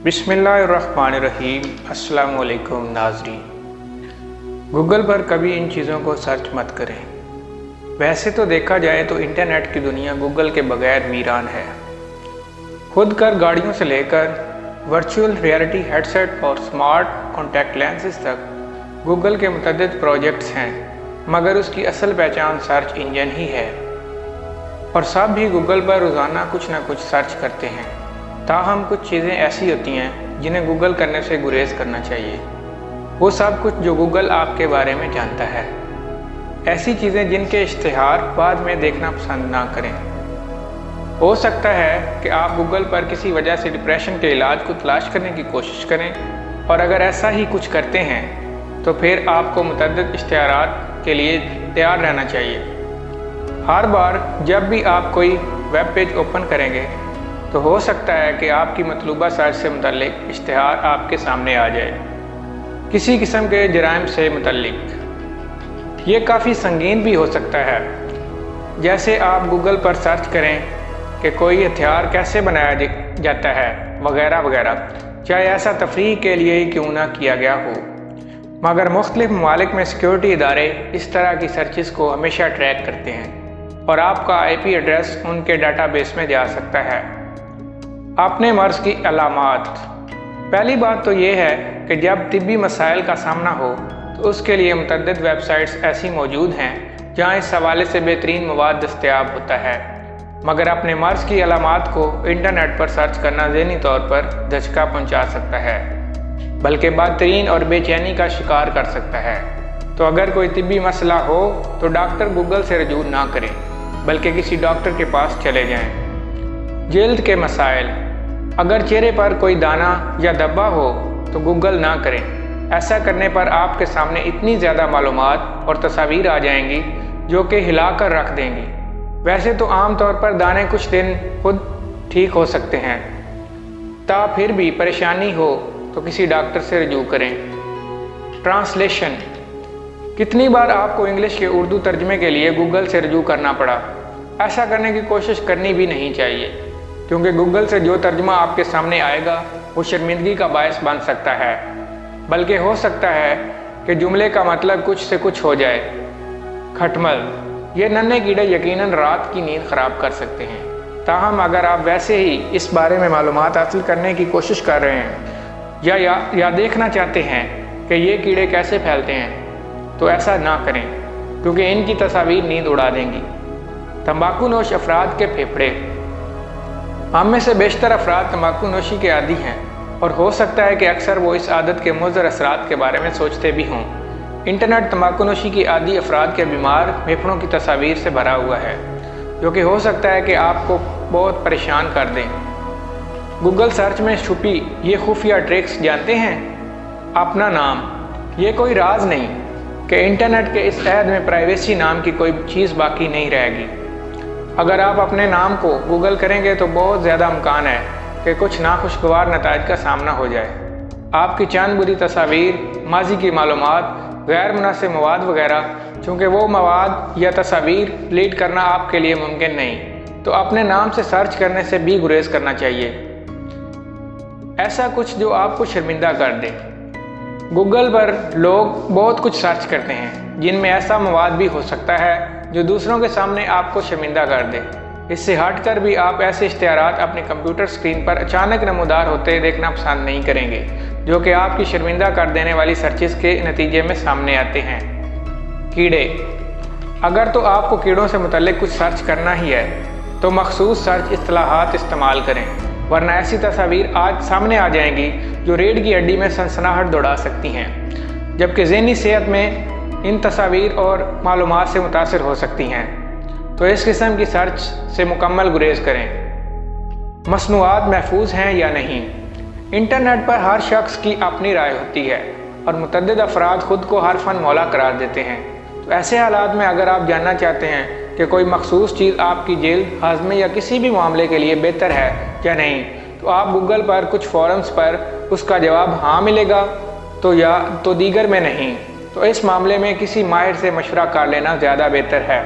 बिस्मिल्लाहिर्रहमानिर्रहीम। अस्सलामु अलैकुम नाज़रीन। गूगल पर कभी इन चीज़ों को सर्च मत करें। वैसे तो देखा जाए तो इंटरनेट की दुनिया गूगल के बगैर वीरान है। खुद कर गाड़ियों से लेकर वर्चुअल रियलिटी हेडसेट और स्मार्ट कॉन्टैक्ट लेंसेज तक गूगल के मुतअद्दिद प्रोजेक्ट्स हैं, मगर उसकी असल पहचान सर्च इंजन ही है। और सब भी गूगल पर रोज़ाना कुछ ना कुछ सर्च करते हैं। ताहम कुछ चीज़ें ऐसी होती हैं जिन्हें गूगल करने से गुरेज करना चाहिए। वो सब कुछ जो गूगल आपके बारे में जानता है। ऐसी चीज़ें जिनके इश्तिहार बाद में देखना पसंद ना करें। हो सकता है कि आप गूगल पर किसी वजह से डिप्रेशन के इलाज को तलाश करने की कोशिश करें, और अगर ऐसा ही कुछ करते हैं तो फिर आपको मुतअद्दिद इश्तिहारात के लिए तैयार रहना चाहिए। हर बार जब भी आप कोई वेब पेज ओपन करेंगे तो हो सकता है कि आपकी मतलूबा सर्च से मुतल्लिक इश्तिहार आपके सामने आ जाए, किसी किस्म के जराइम से मुतल्लिक। ये काफ़ी संगीन भी हो सकता है। जैसे आप गूगल पर सर्च करें कि कोई हथियार कैसे बनाया जाता है वगैरह वगैरह, चाहे ऐसा तफरीह के लिए ही क्यों ना किया गया हो। मगर मुख्तलिफ ममालिक में सिक्योरिटी इदारे इस तरह की सर्चिस को हमेशा ट्रैक करते हैं और आपका IP एड्रेस उनके डाटाबेस में जा सकता है। अपने मर्ज़ की अलामात। पहली बात तो ये है कि जब तिब्बी मसाइल का सामना हो तो उसके लिए मुतअद्दिद वेबसाइट्स ऐसी मौजूद हैं जहाँ इस हवाले से बेहतरीन मवाद दस्तयाब होता है, मगर अपने मर्ज़ की अलामात को इंटरनेट पर सर्च करना ज़हनी तौर पर धचका पहुँचा सकता है, बल्कि बदतरीन और बेचैनी का शिकार कर सकता है। तो अगर कोई तिब्बी मसला हो तो डॉक्टर गूगल से रजू ना करें, बल्कि किसी डॉक्टर के पास चले जाएं। जल्द के मसाइल। अगर चेहरे पर कोई दाना या धब्बा हो तो गूगल ना करें। ऐसा करने पर आपके सामने इतनी ज़्यादा मालूमात और तस्वीर आ जाएंगी जो कि हिला कर रख देंगी। वैसे तो आम तौर पर दाने कुछ दिन खुद ठीक हो सकते हैं, फिर भी परेशानी हो तो किसी डॉक्टर से रजू करें। ट्रांसलेशन। कितनी बार आपको इंग्लिश के उर्दू तर्जमे के लिए गूगल से रजू करना पड़ा। ऐसा करने की कोशिश करनी भी नहीं चाहिए, क्योंकि गूगल से जो तर्जुमा आपके सामने आएगा वो शर्मिंदगी का बायस बन सकता है, बल्कि हो सकता है कि जुमले का मतलब कुछ से कुछ हो जाए। खटमल। ये नन्हे कीड़े यकीनन रात की नींद ख़राब कर सकते हैं। ताहम अगर आप वैसे ही इस बारे में मालूमात हासिल करने की कोशिश कर रहे हैं या देखना चाहते हैं कि ये कीड़े कैसे फैलते हैं, तो ऐसा ना करें, क्योंकि इनकी तस्वीर नींद उड़ा देंगी। तंबाकू नोश अफराद के फेफड़े। हम में से बेशतर अफराद तंबाकू नोशी के आदी हैं, और हो सकता है कि अक्सर वो इस आदत के मुज़र असरात के बारे में सोचते भी हों। इंटरनेट तंबाकू नोशी की आदी अफराद के बीमार फेफड़ों की तस्वीर से भरा हुआ है, जो कि हो सकता है कि आपको बहुत परेशान कर दें। गूगल सर्च में छुपी ये खुफिया ट्रिक्स जानते हैं? अपना नाम। ये कोई राज नहीं कि इंटरनेट के इस अहद में प्राइवेसी नाम की कोई चीज़ बाकी नहीं रहेगी। अगर आप अपने नाम को गूगल करेंगे तो बहुत ज़्यादा इम्कान है कि कुछ नाखुशगवार नताइज का सामना हो जाए। आपकी चंद बुरी तस्वीर, माजी की मालूमात, गैर मुनासिब मवाद वगैरह, चूँकि वो मवाद या तस्वीर डिलीट करना आपके लिए मुमकिन नहीं, तो अपने नाम से सर्च करने से भी गुरेज करना चाहिए। ऐसा कुछ जो आपको शर्मिंदा कर दे। गूगल पर लोग बहुत कुछ सर्च करते हैं जिनमें ऐसा मवाद भी हो सकता है जो दूसरों के सामने आपको शर्मिंदा कर दे। इससे हटकर भी आप ऐसे इश्तिहारात अपने कंप्यूटर स्क्रीन पर अचानक नमूदार होते देखना पसंद नहीं करेंगे, जो कि आपकी शर्मिंदा कर देने वाली सर्चिस के नतीजे में सामने आते हैं। कीड़े। अगर तो आपको कीड़ों से मुतल्लिक कुछ सर्च करना ही है तो मखसूस सर्च इस्तिलाहात इस्तेमाल करें, वरना ऐसी तस्वीर आज सामने आ जाएंगी जो रीढ़ की हड्डी में सनसनाहट दौड़ा सकती हैं, जबकि ज़हनी सेहत में इन तस्वीर और मालूमात से मुतासिर हो सकती हैं। तो इस किस्म की सर्च से मुकम्मल गुरेज करें। मसनूआत महफूज हैं या नहीं। इंटरनेट पर हर शख्स की अपनी राय होती है और मुतअद्दिद अफराद खुद को हर फन मौला करार देते हैं। तो ऐसे हालात में अगर आप जानना चाहते हैं कि कोई मखसूस चीज़ आपकी जल्द हाजमे या किसी भी मामले के लिए बेहतर है या नहीं, तो आप गूगल पर कुछ फोरम्स पर उसका जवाब हाँ मिलेगा तो दीगर में नहीं। तो इस मामले में किसी माहिर से मशवरा कर लेना ज़्यादा बेहतर है।